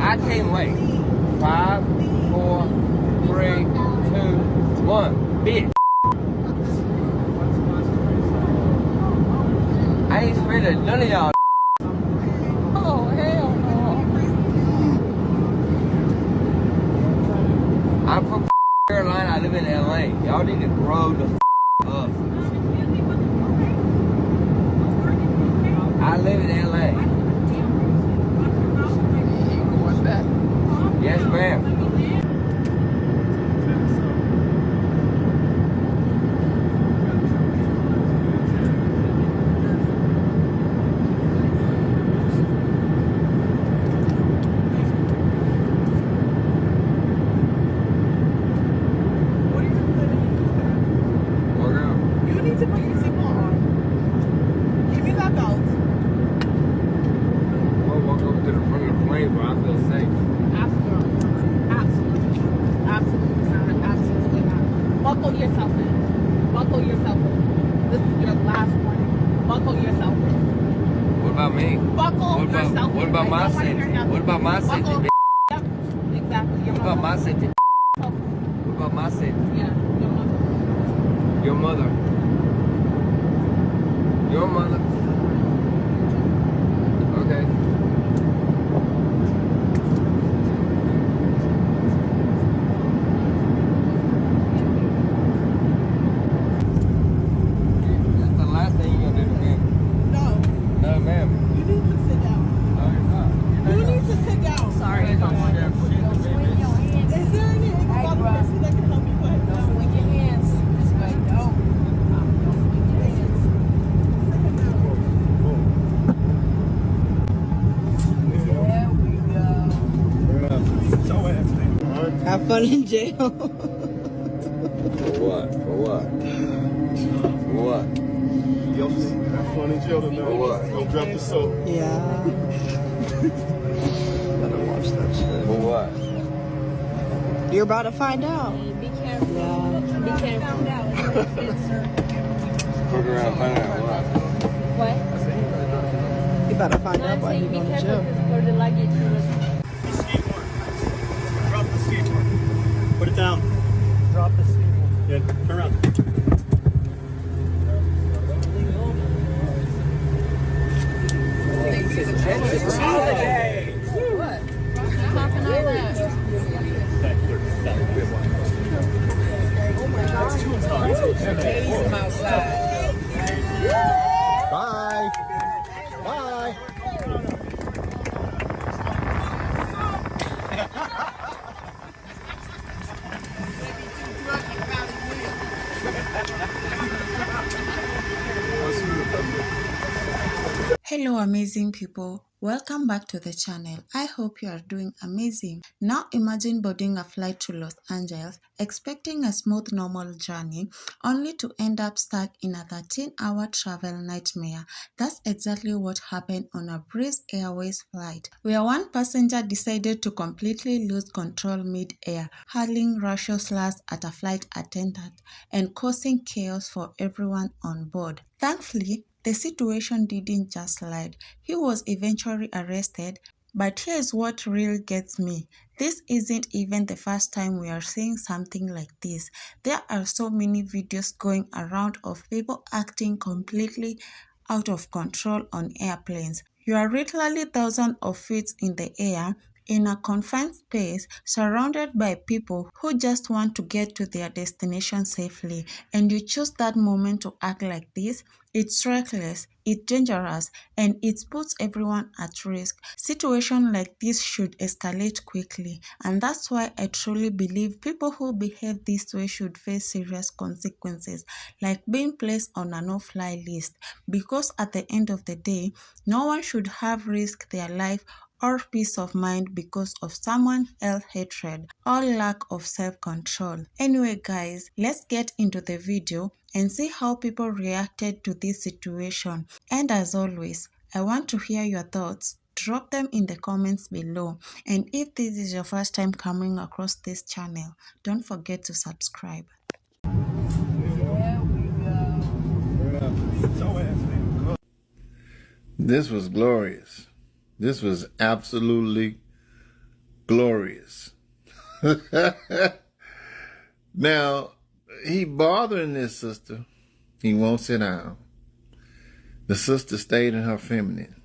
I can't wait. 5, 4, 3, 2, 1. Bitch. I ain't scared of none of y'all. Oh, hell no. I'm from Carolina. I live in LA. Y'all need to grow the up. I live in LA. What's that? Yes, ma'am. Buckle yourself in. Buckle yourself in. This is your last warning. Buckle yourself in. What about me? Buckle yourself in. What about my safety? What about my safety? Yep. Exactly. What about my safety? What about my safety? Yeah, your mother. Your mother. Your mother. Okay. Have fun in jail. For what? For what? For what? Have fun in jail tonight. For what? Don't drop the soap. Yeah. Gotta watch that shit. For what? You're about to find out. Be careful. Yeah. Be careful. Fuck around, find out what? What? You better find out why Be you're going to careful jail. for the luggage. Drop the skateboard. Put it down. Drop the skateboard. Yeah, turn around. What? Talking all that. Bye. Bye. Hello amazing people, welcome back to the channel. I hope you are doing amazing. Now imagine boarding a flight to Los Angeles expecting a smooth normal journey only to end up stuck in a 13-hour travel nightmare. That's exactly what happened on a Breeze Airways flight, where one passenger decided to completely lose control mid-air, hurling racial slurs at a flight attendant and causing chaos for everyone on board. Thankfully, the situation didn't just slide. He was eventually arrested, but here's what really gets me. This isn't even the first time we are seeing something like this. There are so many videos going around of people acting completely out of control on airplanes. You are literally thousands of feet in the air, in a confined space, surrounded by people who just want to get to their destination safely, and you choose that moment to act like this. It's reckless, it's dangerous, and it puts everyone at risk. Situations like this should escalate quickly, and that's why I truly believe people who behave this way should face serious consequences, like being placed on a no-fly list, because at the end of the day, no one should have risked their life or peace of mind because of someone else's hatred or lack of self-control. Anyway guys, let's get into the video and see how people reacted to this situation. And as always, I want to hear your thoughts. Drop them in the comments below. And if this is your first time coming across this channel, don't forget to subscribe. This was glorious. This was absolutely glorious. Now, he bothering this sister. He won't sit down. The sister stayed in her feminine.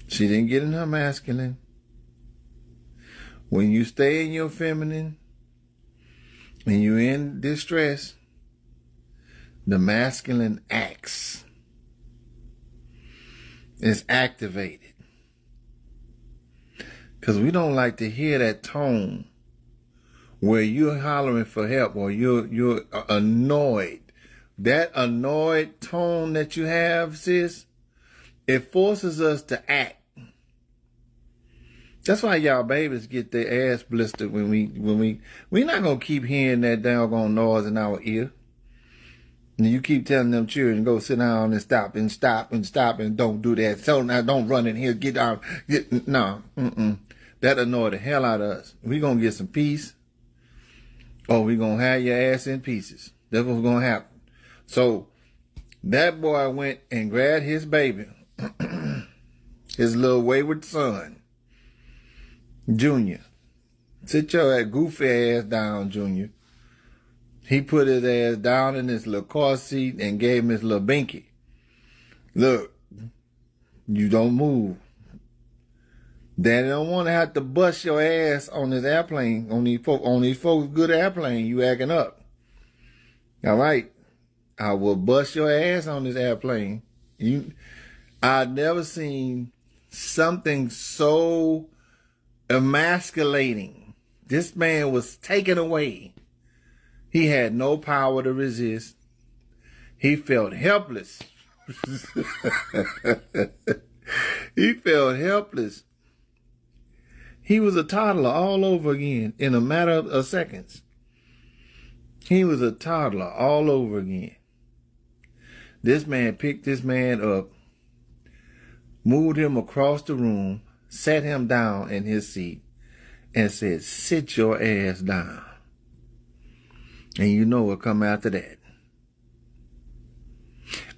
She didn't get in her masculine. When you stay in your feminine and you're in distress, the masculine acts. It's activated. Because we don't like to hear that tone where you're hollering for help or you're annoyed. That annoyed tone that you have, sis, it forces us to act. That's why y'all babies get their ass blistered when we're not gonna keep hearing that doggone noise in our ear. And you keep telling them children, go sit down and stop and stop and stop and don't do that. So now don't run in here, get out. No. That annoy the hell out of us. We gonna get some peace or we gonna have your ass in pieces. That's what's gonna happen. So that boy went and grabbed his baby, his little wayward son, Junior. Sit your goofy ass down, Junior. He put his ass down in his little car seat and gave him his little binky. Look, you don't move. Daddy don't want to have to bust your ass on this airplane, on these folks' good airplane. You acting up. All right. I will bust your ass on this airplane. I've never seen something so emasculating. This man was taken away. He had no power to resist. He felt helpless. He felt helpless. He was a toddler all over again in a matter of seconds. He was a toddler all over again. This man picked this man up, moved him across the room, sat him down in his seat, and said, sit your ass down. And you know what come after that.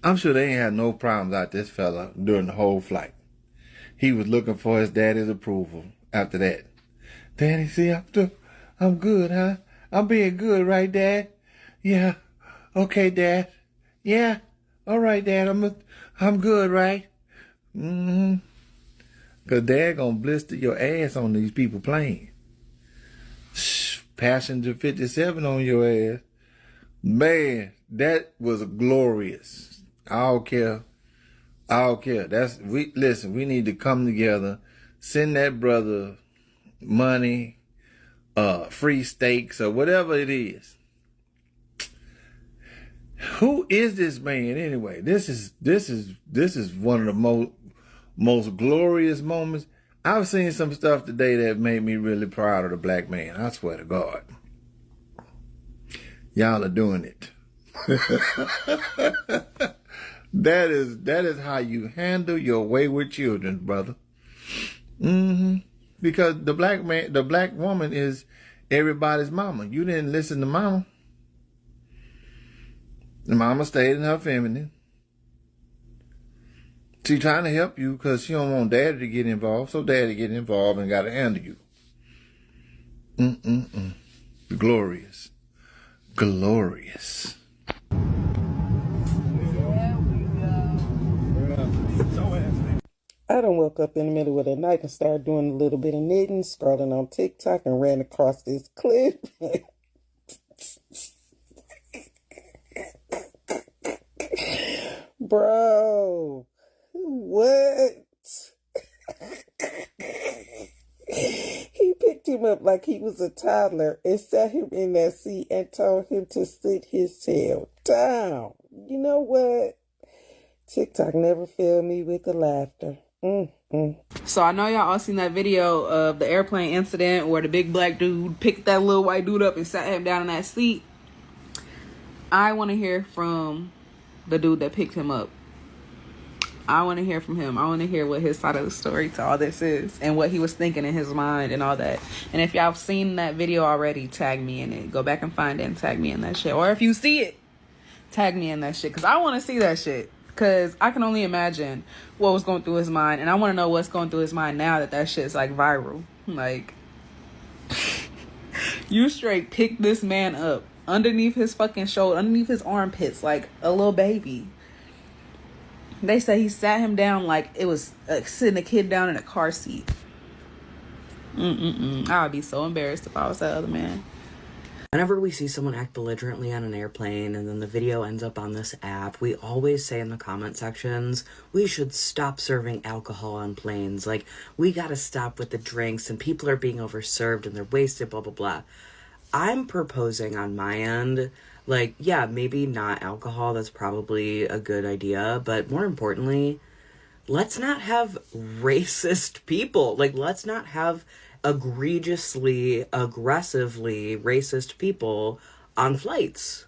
I'm sure they ain't had no problems out this fella during the whole flight. He was looking for his daddy's approval after that. Daddy, see, I'm good, huh? I'm being good, right, Dad? Yeah. Okay, Dad. Yeah. All right, Dad. I'm good, right? Cause Dad gonna blister your ass on these people plane. Passenger 57 on your ass. Man, that was glorious. I don't care. Listen, we need to come together, send that brother money, free steaks or whatever it is. Who is this man anyway? This is one of the most glorious moments. I've seen some stuff today that made me really proud of the black man. I swear to God. Y'all are doing it. That is how you handle your wayward children, brother. Because the black woman is everybody's mama. You didn't listen to mama. The mama stayed in her feminine. She trying to help you because she don't want daddy to get involved. So daddy get involved and got to handle you. Glorious. Glorious. I done woke up in the middle of the night and started doing a little bit of knitting, scrolling on TikTok, and ran across this clip. Bro, what? He picked him up like he was a toddler and sat him in that seat and told him to sit his tail down. You know what? TikTok never failed me with the laughter. So I know y'all all seen that video of the airplane incident where the big black dude picked that little white dude up and sat him down in that seat. I want to hear from the dude that picked him up. I want to hear from him. I want to hear what his side of the story to all this is and what he was thinking in his mind and all that. And if y'all seen that video already, tag me in it. Go back and find it and tag me in that shit. Or if you see it, tag me in that shit because I want to see that shit. Because I can only imagine what was going through his mind. And I want to know what's going through his mind now that shit's like viral. Like, you straight picked this man up underneath his fucking shoulder, underneath his armpits, like a little baby. They say he sat him down like it was sitting a kid down in a car seat. I would be so embarrassed if I was that other man. Whenever we see someone act belligerently on an airplane and then the video ends up on this app, we always say in the comment sections, we should stop serving alcohol on planes. Like, we gotta stop with the drinks and people are being overserved and they're wasted, blah, blah, blah. I'm proposing on my end, like, yeah, maybe not alcohol, that's probably a good idea, but more importantly, let's not have racist people. Like, let's not have egregiously, aggressively racist people on flights.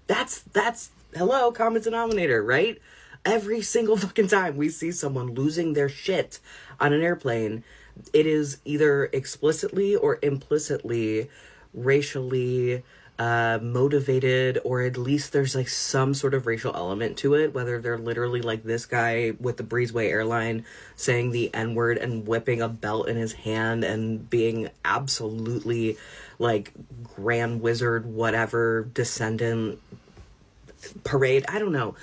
That's hello, common denominator, right? Every single fucking time we see someone losing their shit on an airplane, it is either explicitly or implicitly racially motivated, or at least there's like some sort of racial element to it, whether they're literally like this guy with the Breezeway airline saying the N-word and whipping a belt in his hand and being absolutely like grand wizard whatever descendant parade. I don't know.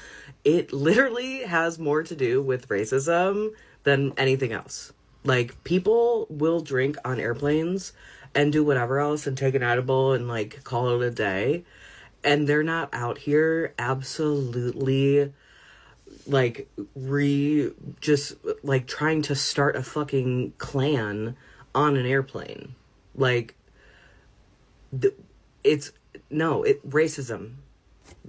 It literally has more to do with racism than anything else. Like, people will drink on airplanes and do whatever else and take an edible and like call it a day, and they're not out here absolutely like just like trying to start a fucking clan on an airplane. Like, racism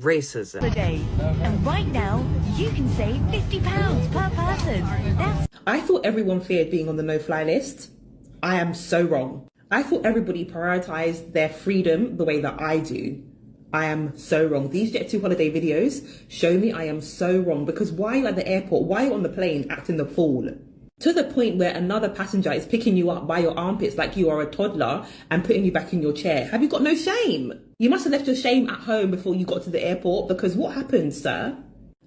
per day. And right now you can save £50 per person. That's I thought everyone feared being on the no-fly list. I am so wrong. I thought everybody prioritized their freedom the way that I do. I am so wrong. These Jet2 holiday videos show me I am so wrong, because why are you at the airport? Why are you on the plane acting the fool? To the point where another passenger is picking you up by your armpits like you are a toddler and putting you back in your chair. Have you got no shame? You must have left your shame at home before you got to the airport, because what happened, sir?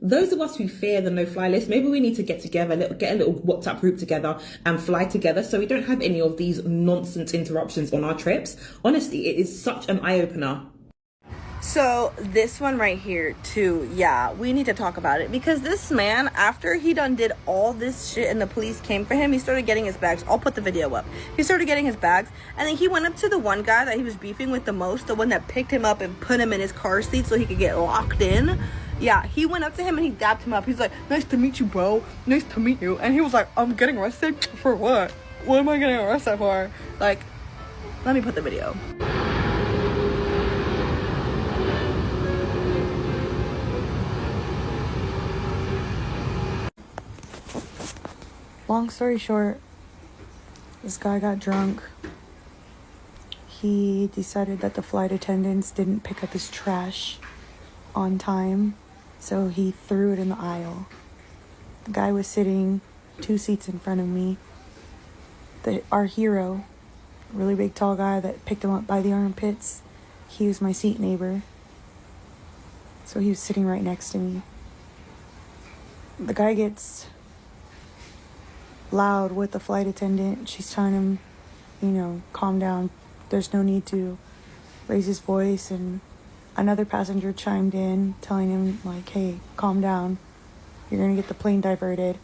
Those of us who fear the no-fly list, maybe we need to get together, get a little WhatsApp group together and fly together so we don't have any of these nonsense interruptions on our trips. Honestly, it is such an eye-opener. So this one right here too, yeah, we need to talk about it, because this man, after he done did all this shit and the police came for him, he started getting his bags. I'll put the video up. He started getting his bags, and then he went up to the one guy that he was beefing with the most, the one that picked him up and put him in his car seat so he could get locked in. Yeah, he went up to him and he dapped him up. He's like, nice to meet you, bro. Nice to meet you. And he was like, I'm getting arrested? For what? What am I getting arrested for? Like, let me put the video. Long story short, this guy got drunk. He decided that the flight attendants didn't pick up his trash on time, so he threw it in the aisle. The guy was sitting 2 seats in front of me. Our hero, a really big tall guy that picked him up by the armpits, he was my seat neighbor. So he was sitting right next to me. The guy gets loud with the flight attendant. She's telling him, calm down. There's no need to raise his voice. And another passenger chimed in, telling him, like, hey, calm down. You're gonna get the plane diverted.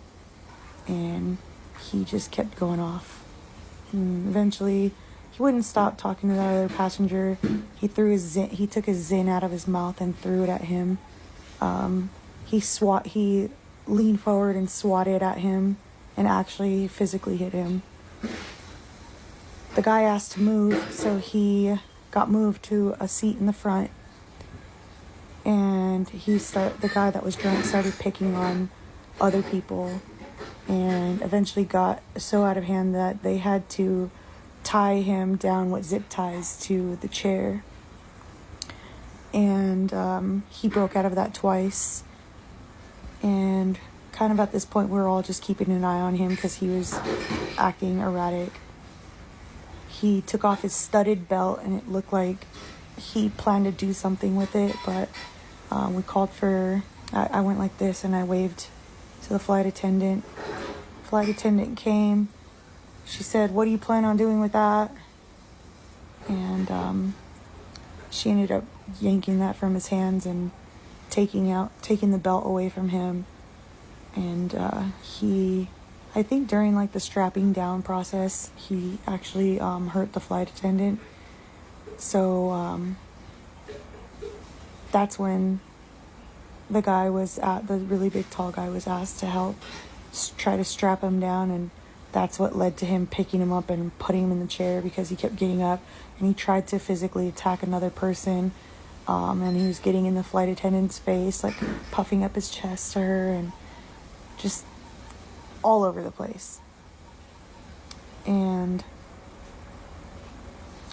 And he just kept going off. And eventually, he wouldn't stop talking to the other passenger. He took his Zin out of his mouth and threw it at him. He leaned forward and swatted at him and actually physically hit him. The guy asked to move, so he got moved to a seat in the front. And the guy that was drunk started picking on other people, and eventually got so out of hand that they had to tie him down with zip ties to the chair. And he broke out of that twice. And kind of at this point, we're all just keeping an eye on him because he was acting erratic. He took off his studded belt, and it looked like he planned to do something with it, but we called for I went like this and I waved to the flight attendant. Flight attendant came. She said, "What do you plan on doing with that?" And she ended up yanking that from his hands and taking the belt away from him. And I think during like the strapping down process, he actually hurt the flight attendant. So that's when the really big tall guy was asked to help try to strap him down, and that's what led to him picking him up and putting him in the chair, because he kept getting up and he tried to physically attack another person, and he was getting in the flight attendant's face, like puffing up his chest to her and just all over the place. And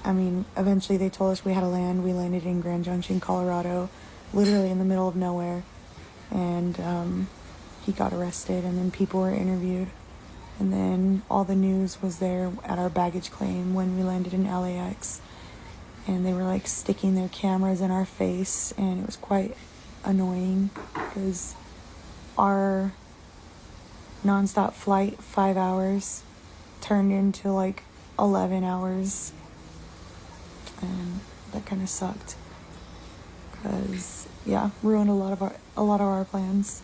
I mean, eventually they told us we had to land. We landed in Grand Junction, Colorado, literally in the middle of nowhere. And he got arrested, and then people were interviewed. And then all the news was there at our baggage claim when we landed in LAX. And they were like sticking their cameras in our face, and it was quite annoying because our nonstop flight, 5 hours, turned into like 11 hours. And that kind of sucked because, yeah, ruined a lot of our plans.